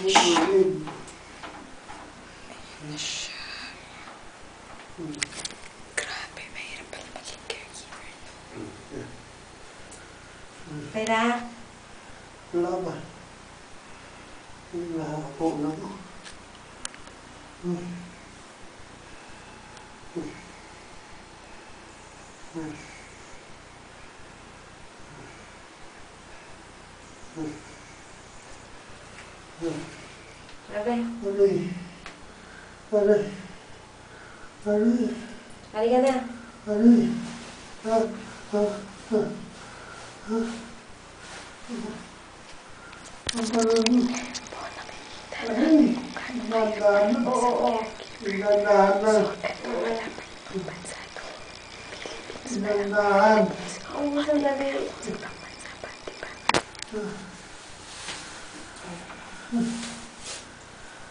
Grabe, mahirap pala maging caregiver. Pera? Wala ba? Nakapo na ko. Aray. Aray. Aray. Halika na. Aray.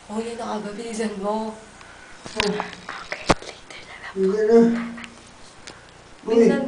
Huli na ka ba? Bilisan mo. Okay, later na lang. Bilisan mo. Bilisan mo.